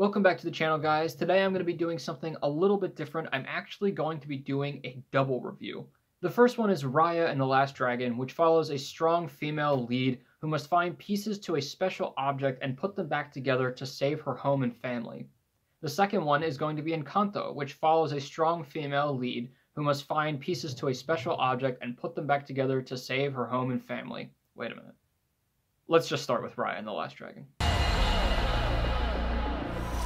Welcome back to the channel, guys. Today I'm going to be doing something a little bit different. I'm actually going to be doing a double review. The first one is Raya and the Last Dragon, which follows a strong female lead who must find pieces to a special object and put them back together to save her home and family. The second one is going to be Encanto, which follows a strong female lead who must find pieces to a special object and put them back together to save her home and family. Wait a minute. Let's just start with Raya and the Last Dragon.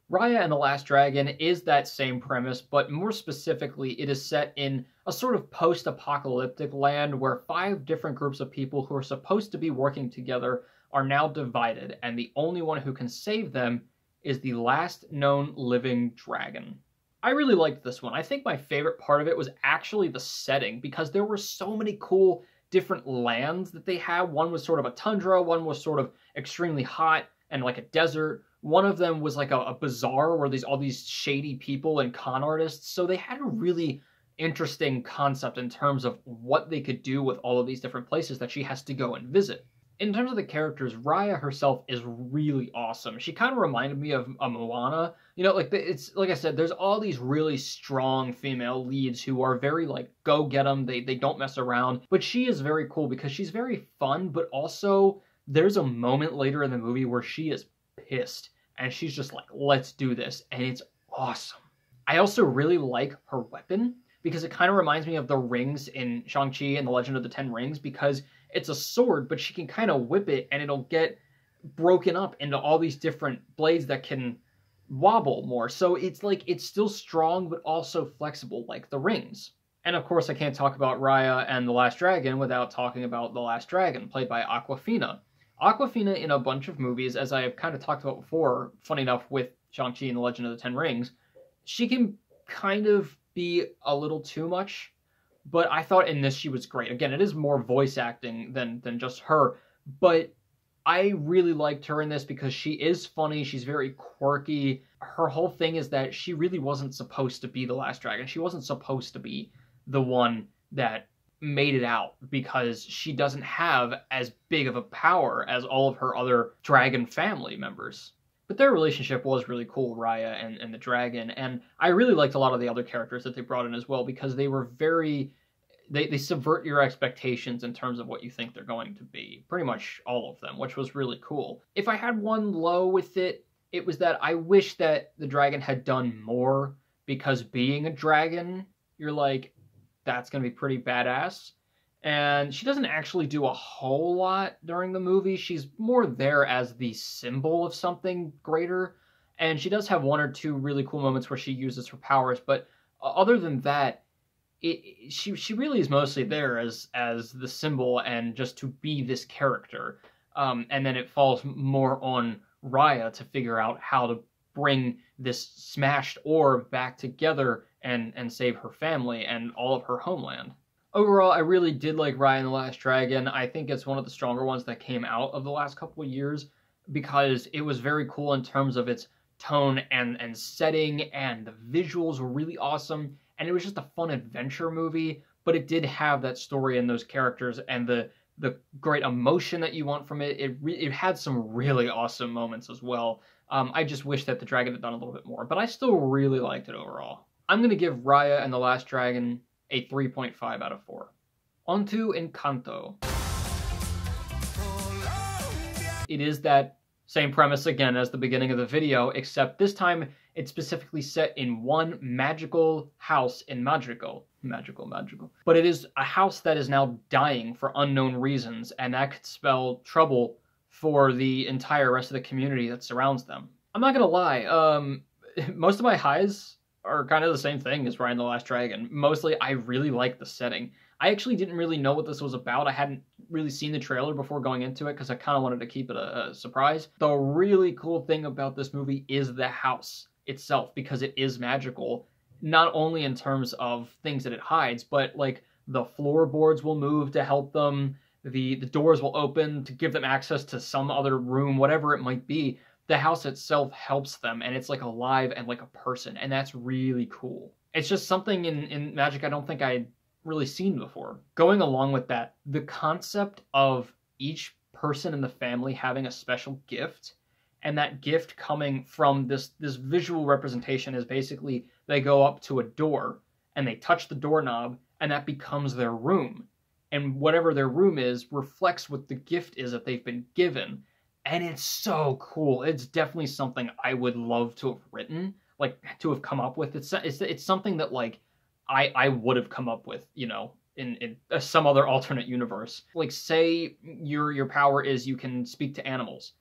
Raya and the Last Dragon is that same premise, but more specifically, it is set in a sort of post-apocalyptic land where 5 different groups of people who are supposed to be working together are now divided, and the only one who can save them is the last known living dragon. I really liked this one. I think my favorite part of it was actually the setting, because there were so many cool different lands that they had. One was sort of a tundra, one was sort of extremely hot and like a desert. One of them was like a bazaar where all these shady people and con artists. So they had a really interesting concept in terms of what they could do with all of these different places that she has to go and visit. In terms of the characters, Raya herself is really awesome. She kind of reminded me of a Moana. You know, it's like I said, there's all these really strong female leads who are very like, go get them. They don't mess around. But she is very cool because she's very fun, but also there's a moment later in the movie where she is pissed. And she's just like, let's do this. And it's awesome. I also really like her weapon because it kind of reminds me of the rings in Shang-Chi and the Legend of the Ten Rings, because it's a sword, but she can kind of whip it and it'll get broken up into all these different blades that can wobble more. So it's like, it's still strong, but also flexible like the rings. And of course, I can't talk about Raya and the Last Dragon without talking about the Last Dragon, played by Awkwafina. Awkwafina in a bunch of movies, as I have kind of talked about before, funny enough with Shang-Chi and the Legend of the Ten Rings, she can kind of be a little too much, but I thought in this she was great. Again, it is more voice acting than just her, but I really liked her in this because she is funny, she's very quirky. Her whole thing is that she really wasn't supposed to be the Last Dragon. She wasn't supposed to be the one that made it out, because she doesn't have as big of a power as all of her other dragon family members. But their relationship was really cool, Raya and the dragon, and I really liked a lot of the other characters that they brought in as well, because they were very... They subvert your expectations in terms of what you think they're going to be. Pretty much all of them, which was really cool. If I had one low with it, it was that I wish that the dragon had done more, because being a dragon, you're like, that's going to be pretty badass. And she doesn't actually do a whole lot during the movie. She's more there as the symbol of something greater. And she does have 1 or 2 really cool moments where she uses her powers. But other than that, she really is mostly there as the symbol and just to be this character. And then it falls more on Raya to figure out how to bring this smashed orb back together and save her family and all of her homeland. Overall, I really did like Raya and the Last Dragon. I think it's one of the stronger ones that came out of the last couple of years, because it was very cool in terms of its tone and setting, and the visuals were really awesome, and it was just a fun adventure movie, but it did have that story and those characters and the great emotion that you want from it. It had some really awesome moments as well. I just wish that the dragon had done a little bit more, but I still really liked it overall. I'm going to give Raya and the Last Dragon a 3.5 out of 4. On to Encanto. It is that same premise again as the beginning of the video, except this time it's specifically set in one magical house in Magical. But it is a house that is now dying for unknown reasons, and that could spell trouble for the entire rest of the community that surrounds them. I'm not gonna lie, most of my highs are kind of the same thing as Raya and the Last Dragon. Mostly, I really like the setting. I actually didn't really know what this was about. I hadn't really seen the trailer before going into it because I kind of wanted to keep it a surprise. The really cool thing about this movie is the house itself, because it is magical, not only in terms of things that it hides, but like the floorboards will move to help them, the doors will open to give them access to some other room, whatever it might be. The house itself helps them, and it's like alive and like a person, and that's really cool. It's just something in magic I don't think I'd really seen before. Going along with that, the concept of each person in the family having a special gift and that gift coming from this visual representation is basically they go up to a door and they touch the doorknob and that becomes their room. And whatever their room is reflects what the gift is that they've been given. And it's so cool. It's definitely something I would love to have written, like to have come up with. It's something that like I would have come up with, you know, in some other alternate universe. Like say your power is you can speak to animals.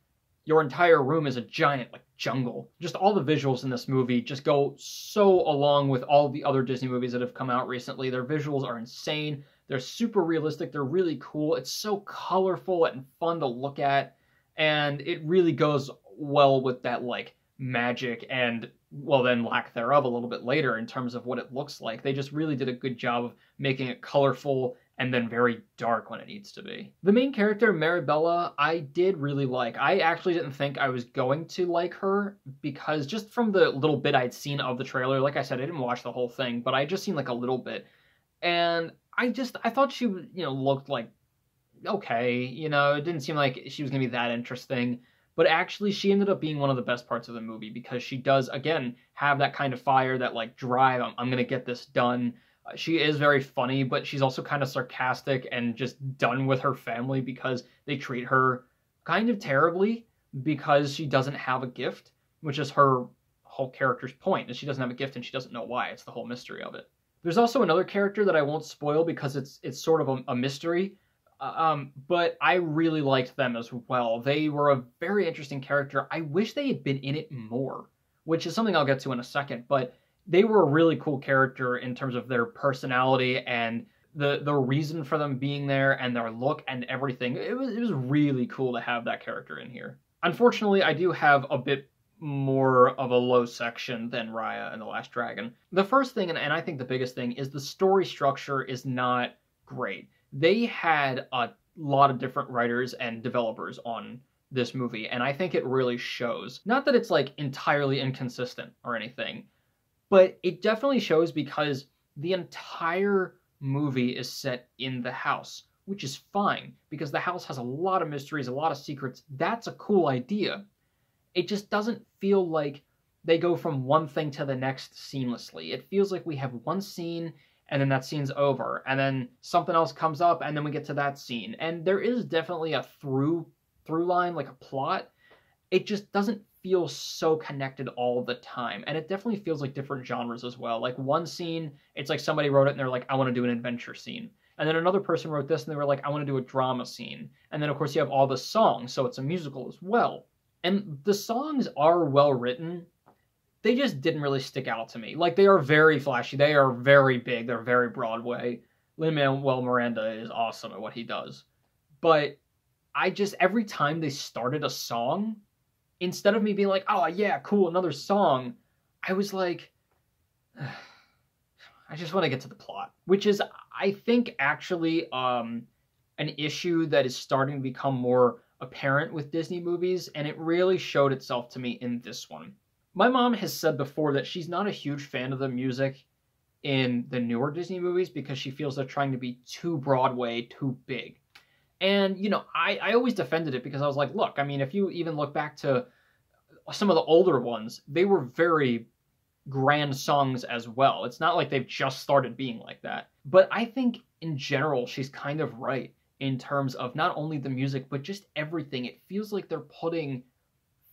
Your entire room is a giant like jungle. Just all the visuals in this movie just go so along with all the other Disney movies that have come out recently. Their visuals are insane. They're super realistic. They're really cool. It's so colorful and fun to look at. And it really goes well with that like magic and, well, then lack thereof a little bit later in terms of what it looks like. They just really did a good job of making it colorful and then very dark when it needs to be. The main character, Maribella, I did really like. I actually didn't think I was going to like her because just from the little bit I'd seen of the trailer, like I said, I didn't watch the whole thing, but I just seen like a little bit. And I thought she, you know, looked like okay, you know, it didn't seem like she was going to be that interesting. But actually, she ended up being one of the best parts of the movie because she does, again, have that kind of fire, that like drive. I'm going to get this done. She is very funny, but she's also kind of sarcastic and just done with her family because they treat her kind of terribly because she doesn't have a gift, which is her whole character's point, is she doesn't have a gift and she doesn't know why. It's the whole mystery of it. There's also another character that I won't spoil because it's sort of a mystery. But I really liked them as well. They were a very interesting character. I wish they had been in it more, which is something I'll get to in a second, but they were a really cool character in terms of their personality and the reason for them being there and their look and everything. It was really cool to have that character in here. Unfortunately, I do have a bit more of a low section than Raya and the Last Dragon. The first thing, and I think the biggest thing, is the story structure is not great. They had a lot of different writers and developers on this movie, and I think it really shows. Not that it's like entirely inconsistent or anything, but it definitely shows because the entire movie is set in the house, which is fine because the house has a lot of mysteries, a lot of secrets. That's a cool idea. It just doesn't feel like they go from one thing to the next seamlessly. It feels like we have one scene and then that scene's over, and then something else comes up, and then we get to that scene. And there is definitely a through line, like a plot. It just doesn't feel so connected all the time, and it definitely feels like different genres as well. Like one scene, it's like somebody wrote it, and they're like, I want to do an adventure scene. And then another person wrote this, and they were like, I want to do a drama scene. And then, of course, you have all the songs, so it's a musical as well. And the songs are well written. They just didn't really stick out to me. Like, they are very flashy. They are very big. They're very Broadway. Lin-Manuel Miranda is awesome at what he does. But every time they started a song, instead of me being like, oh, yeah, cool, another song, I was like, I just want to get to the plot. Which is, I think, actually an issue that is starting to become more apparent with Disney movies, and it really showed itself to me in this one. My mom has said before that she's not a huge fan of the music in the newer Disney movies because she feels they're trying to be too Broadway, too big. And, you know, I always defended it because I was like, look, I mean, if you even look back to some of the older ones, they were very grand songs as well. It's not like they've just started being like that. But I think, in general, she's kind of right in terms of not only the music, but just everything. It feels like they're putting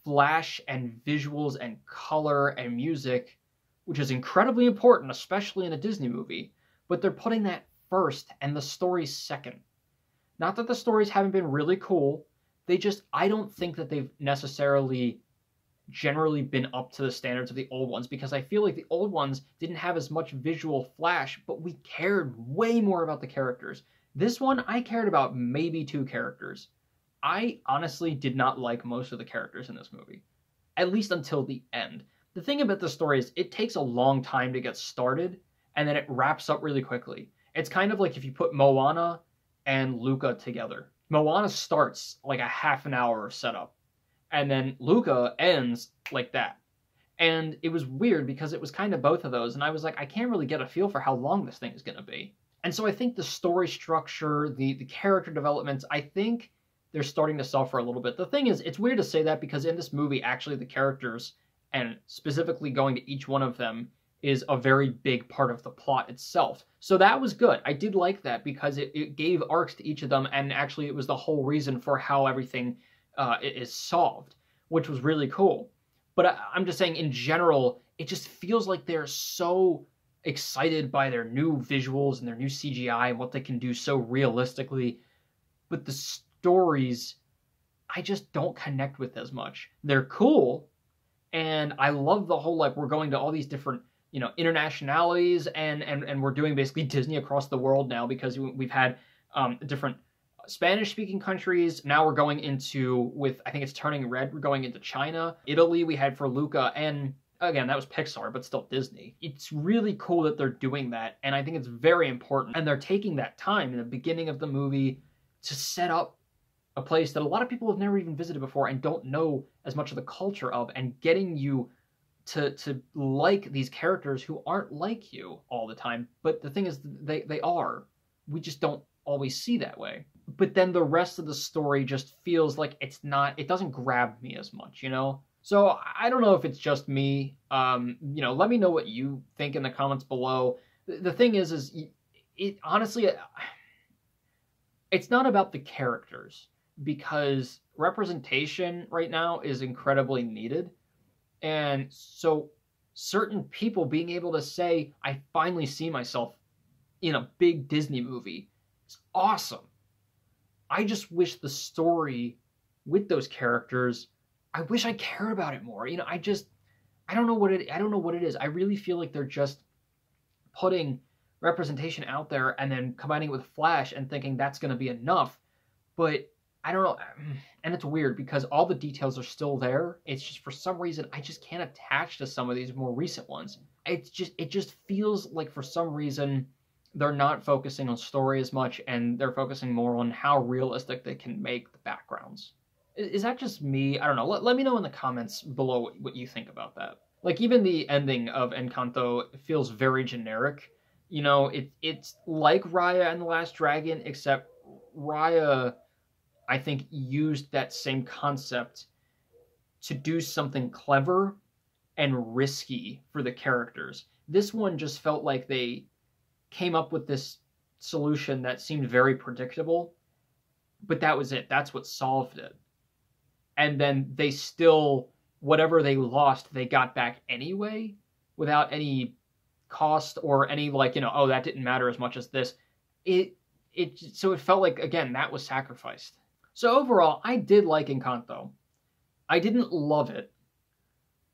flash and visuals and color and music, which is incredibly important, especially in a Disney movie, but they're putting that first and the story second. Not that the stories haven't been really cool, I don't think that they've necessarily generally been up to the standards of the old ones, because I feel like the old ones didn't have as much visual flash, but we cared way more about the characters. This one, I cared about maybe 2 characters. I honestly did not like most of the characters in this movie, at least until the end. The thing about the story is it takes a long time to get started, and then it wraps up really quickly. It's kind of like if you put Moana and Luca together. Moana starts like a half an hour of setup, and then Luca ends like that. And it was weird because it was kind of both of those, and I was like, I can't really get a feel for how long this thing is going to be. And so I think the story structure, the character developments, I think they're starting to suffer a little bit. The thing is, it's weird to say that because in this movie, actually the characters, and specifically going to each one of them, is a very big part of the plot itself. So that was good. I did like that because it gave arcs to each of them, and actually it was the whole reason for how everything is solved, which was really cool. But I'm just saying, in general, it just feels like they're so excited by their new visuals and their new CGI and what they can do so realistically. But the stories, I just don't connect with as much. They're cool, and I love the whole, like, we're going to all these different, you know, internationalities, and we're doing basically Disney across the world now because we've had different Spanish-speaking countries. Now we're going into, with, I think it's Turning Red, we're going into China. Italy we had for Luca, and again, that was Pixar, but still Disney. It's really cool that they're doing that, and I think it's very important. And they're taking that time in the beginning of the movie to set up a place that a lot of people have never even visited before and don't know as much of the culture of, and getting you to like these characters who aren't like you all the time. But the thing is, they are. We just don't always see that way. But then the rest of the story just feels like it doesn't grab me as much, you know? So I don't know if it's just me. You know, let me know what you think in the comments below. The thing is it honestly, it's not about the characters, because representation right now is incredibly needed. And so certain people being able to say, I finally see myself in a big Disney movie, is awesome. I just wish the story with those characters, I wish I cared about it more. You know, I don't know what it is. I really feel like they're just putting representation out there and then combining it with Flash and thinking that's going to be enough. But I don't know, and it's weird because all the details are still there. It's just, for some reason, I just can't attach to some of these more recent ones. It just feels like for some reason they're not focusing on story as much, and they're focusing more on how realistic they can make the backgrounds. Is that just me? I don't know. Let me know in the comments below what you think about that. Like, even the ending of Encanto feels very generic. You know, it's like Raya and the Last Dragon, except Raya, I think, used that same concept to do something clever and risky for the characters. This one just felt like they came up with this solution that seemed very predictable, but that was it. That's what solved it. And then they still, whatever they lost, they got back anyway, without any cost or any, like, you know, oh, that didn't matter as much as this. So it felt like, again, that was sacrificed. So overall, I did like Encanto. I didn't love it.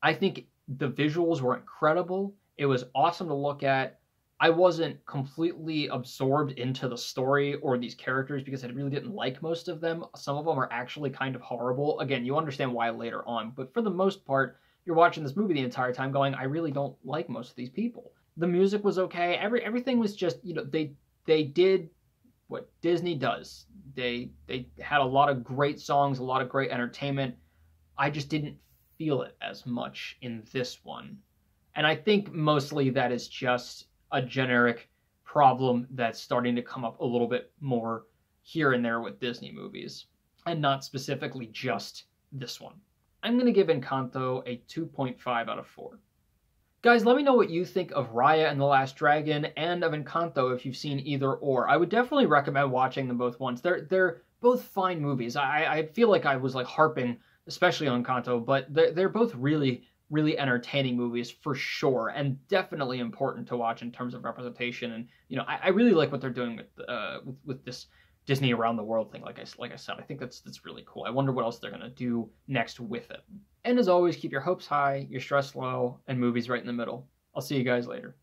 I think the visuals were incredible. It was awesome to look at. I wasn't completely absorbed into the story or these characters because I really didn't like most of them. Some of them are actually kind of horrible. Again, you understand why later on, but for the most part, you're watching this movie the entire time going, I really don't like most of these people. The music was okay. Everything was just, you know, they did what Disney does. They had a lot of great songs, a lot of great entertainment. I just didn't feel it as much in this one. And I think mostly that is just a generic problem that's starting to come up a little bit more here and there with Disney movies, and not specifically just this one. I'm going to give Encanto a 2.5 out of 4. Guys, let me know what you think of Raya and the Last Dragon and of Encanto if you've seen either or. I would definitely recommend watching them both once. They're both fine movies. I feel like I was like harping, especially on Encanto, but they're both really entertaining movies for sure, and definitely important to watch in terms of representation. And you know, I really like what they're doing with this Disney around the world thing. Like I said, I think that's really cool. I wonder what else they're gonna do next with it. And as always, keep your hopes high, your stress low, and movies right in the middle. I'll see you guys later.